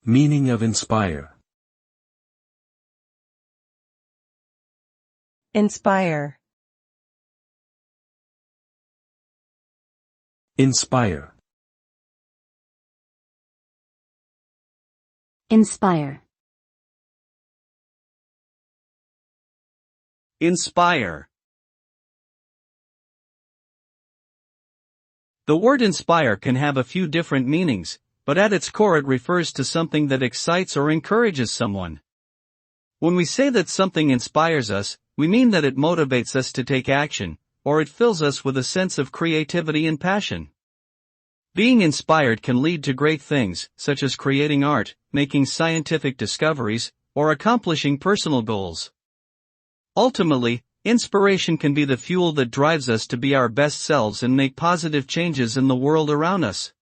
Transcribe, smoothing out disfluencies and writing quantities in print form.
Meaning of inspire. Inspire. Inspire. Inspire. Inspire. The word inspire can have a few different meanings, but at its core it refers to something that excites or encourages someone. When we say that something inspires us, we mean that it motivates us to take action, or it fills us with a sense of creativity and passion. Being inspired can lead to great things, such as creating art, making scientific discoveries, or accomplishing personal goals. Ultimately, inspiration can be the fuel that drives us to be our best selves and make positive changes in the world around us.